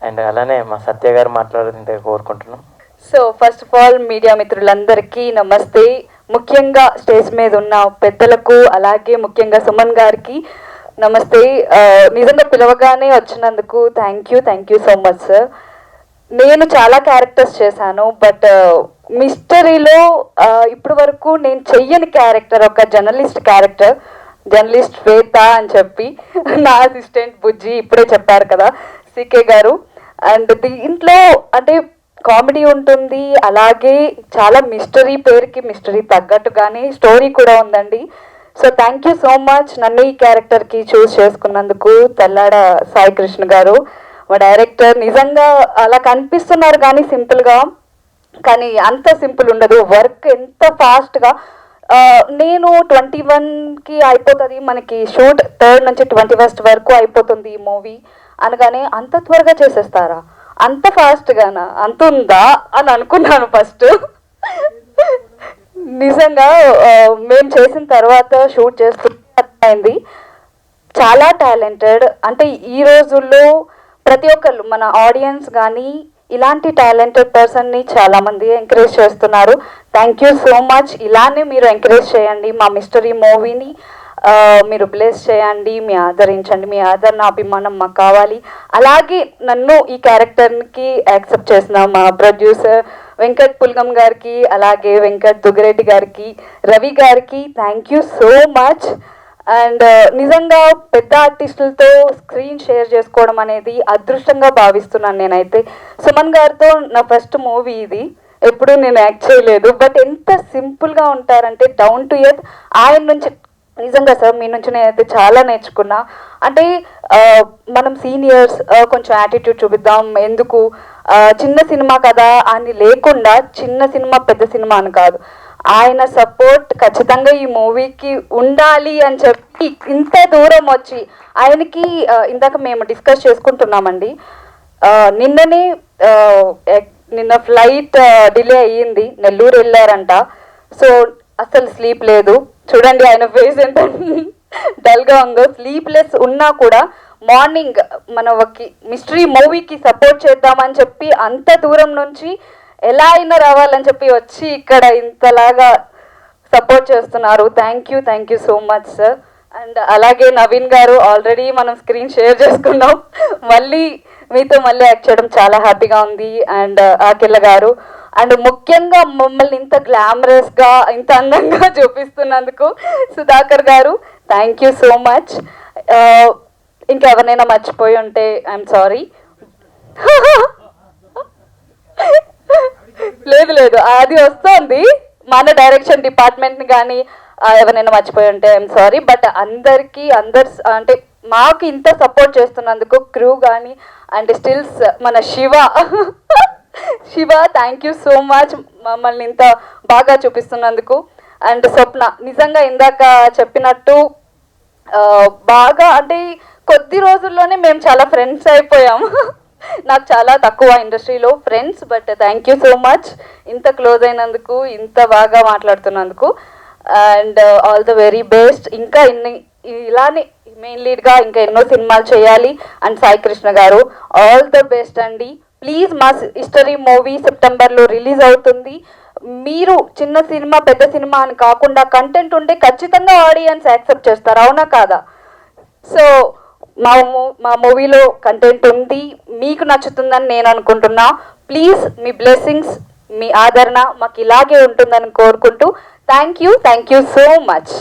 And అలానే మా సత్య గారు మాట్లాడుతుంటే కోరుకుంటున్నాం. So first of all media మిత్రులందరికీ నమస్తే. ముఖ్యంగా స్టేజ్ మీద ఉన్న పెద్దలకు, అలాగే ముఖ్యంగా సుమన్ గారికి నమస్తే. నిజంగా పిలవగానే వచ్చినందుకు thank you so much sir. నేను చాలా క్యారెక్టర్స్ చేశాను, బట్ మిస్టరీలో ఇప్పటి వరకు నేను చెయ్యని క్యారెక్టర్ ఒక జర్నలిస్ట్ శ్వేత అని చెప్పి, నా అసిస్టెంట్ బుజ్జి ఇప్పుడే చెప్పారు కదా సికే గారు. అండ్ దీంట్లో అంటే కామెడీ ఉంటుంది, అలాగే చాలా మిస్టరీ, పేరుకి మిస్టరీ తగ్గట్టుగానే స్టోరీ కూడా ఉందండి. So thank you so much నన్ను ఈ క్యారెక్టర్కి చూస్ చేసుకున్నందుకు తెల్లాడ సాయి కృష్ణ గారు, మా డైరెక్టర్. నిజంగా అలా కనిపిస్తున్నారు కానీ సింపుల్గా, కానీ అంత సింపుల్ ఉండదు. వర్క్ ఎంత ఫాస్ట్గా, నేను 21కి అయిపోతుంది మనకి షూట్, 3rd నుంచి 21st వరకు అయిపోతుంది ఈ మూవీ అనగానే అంత త్వరగా చేసేస్తారా, అంత ఫాస్ట్గానా, అంత ఉందా అని అనుకున్నాను ఫస్ట్. నిజంగా మేము చేసిన తర్వాత షూట్ చేస్తూ అయింది. చాలా టాలెంటెడ్, అంటే ఈ రోజుల్లో ప్రతి ఒక్కళ్ళు మన ఆడియన్స్ కానీ ఇలాంటి టాలెంటెడ్ పర్సన్ని చాలామంది ఎంకరేజ్ చేస్తున్నారు. Thank you so much. ఇలానే మీరు ఎంకరేజ్ చేయండి, మా మిస్టరీ మూవీని మీరు బ్లెస్ చేయండి, మీ ఆదరించండి. మీ ఆదరణ, అభిమానం మాకు కావాలి. అలాగే నన్ను ఈ క్యారెక్టర్కి యాక్సెప్ట్ చేసిన మా ప్రొడ్యూసర్ వెంకట్ పుల్గం గారికి, అలాగే వెంకట్ దుగ్గిరెడ్డి గారికి, రవి గారికి thank you so much. And నిజంగా పెద్ద ఆర్టిస్టులతో స్క్రీన్ షేర్ చేసుకోవడం అనేది అదృష్టంగా భావిస్తున్నాను నేనైతే. సుమన్ గారితో నా ఫస్ట్ మూవీ ఇది, ఎప్పుడూ నేను యాక్ట్ చేయలేదు. బట్ ఎంత సింపుల్గా ఉంటారంటే డౌన్ టు ఎర్త్. ఆయన నుంచి నిజంగా సార్ మీ నుంచి నేనైతే చాలా నేర్చుకున్నా. అంటే మనం సీనియర్స్ కొంచెం యాటిట్యూడ్ చూపిద్దాం, ఎందుకు చిన్న సినిమా కదా అని లేకుండా, చిన్న సినిమా పెద్ద సినిమా అని కాదు, ఆయన సపోర్ట్ ఖచ్చితంగా ఈ మూవీకి ఉండాలి అని చెప్పి ఇంత దూరం వచ్చి ఆయనకి, ఇందాక మేము డిస్కస్ చేసుకుంటున్నామండి, నిన్న ఫ్లైట్ డిలే అయ్యింది, నెల్లూరు వెళ్ళారంట. సో అసలు స్లీప్ లేదు, చూడండి ఆయన ఫేస్ ఎంత డల్గా ఉందో. స్లీప్లెస్ ఉన్నా కూడా మార్నింగ్ మనకి మిస్టరీ మూవీకి సపోర్ట్ చేద్దామని చెప్పి అంత దూరం నుంచి ఎలా అయినా రావాలని చెప్పి వచ్చి ఇక్కడ ఇంతలాగా సపోర్ట్ చేస్తున్నారు. Thank you so much sir. And అలాగే నవీన్ గారు, ఆల్రెడీ మనం స్క్రీన్ షేర్ చేసుకున్నాం, మళ్ళీ మీతో మళ్ళీ యాక్ట్ చేయడం చాలా హ్యాపీగా ఉంది. అండ్ ఆకిళ్ళ గారు, అండ్ ముఖ్యంగా మమ్మల్ని ఇంత గ్లామరస్గా, ఇంత అందంగా చూపిస్తున్నందుకు సుధాకర్ గారు థ్యాంక్ యూ సో మచ్. ఇంకెవరినైనా మర్చిపోయి ఉంటే ఐఎమ్ సారీ. లేదు అది వస్తుంది, మన డైరెక్షన్ డిపార్ట్మెంట్ని కానీ ఎవరైనా మర్చిపోయి ఉంటే ఐఎమ్ సారీ. బట్ అందరికీ అంటే మాకు ఇంత సపోర్ట్ చేస్తున్నందుకు క్రూ కానీ, అండ్ స్టిల్స్ మన Shiva thank you so much మమ్మల్ని ఇంత బాగా చూపిస్తున్నందుకు. అండ్ స్వప్న, నిజంగా ఇందాక చెప్పినట్టు బాగా అంటే కొద్ది రోజుల్లోనే మేము చాలా ఫ్రెండ్స్ అయిపోయాము. నాకు చాలా తక్కువ ఇండస్ట్రీలో friends, but thank you so much ఇంత క్లోజ్ అయినందుకు, ఇంత బాగా మాట్లాడుతున్నందుకు. And all the very best. ఇంకా ఇలానే మెయిన్ లీడ్గా ఇంకా ఎన్నో సినిమాలు చేయాలి. అండ్ సాయి కృష్ణ గారు ఆల్ ద బెస్ట్ అండి. ప్లీజ్ మా హిస్టరీ మూవీ సెప్టెంబర్లో రిలీజ్ అవుతుంది. మీరు చిన్న సినిమా పెద్ద సినిమా అని కాకుండా కంటెంట్ ఉంటే ఖచ్చితంగా ఆడియన్స్ యాక్సెప్ట్ చేస్తారు, అవునా కాదా? సో మా మూవీలో కంటెంట్ ఉంది, మీకు నచ్చుతుందని నేను అనుకుంటున్నా. ప్లీజ్ మీ బ్లెస్సింగ్స్, మీ ఆదరణ మాకు ఇలాగే ఉంటుందని కోరుకుంటూ థ్యాంక్ యూ సో మచ్.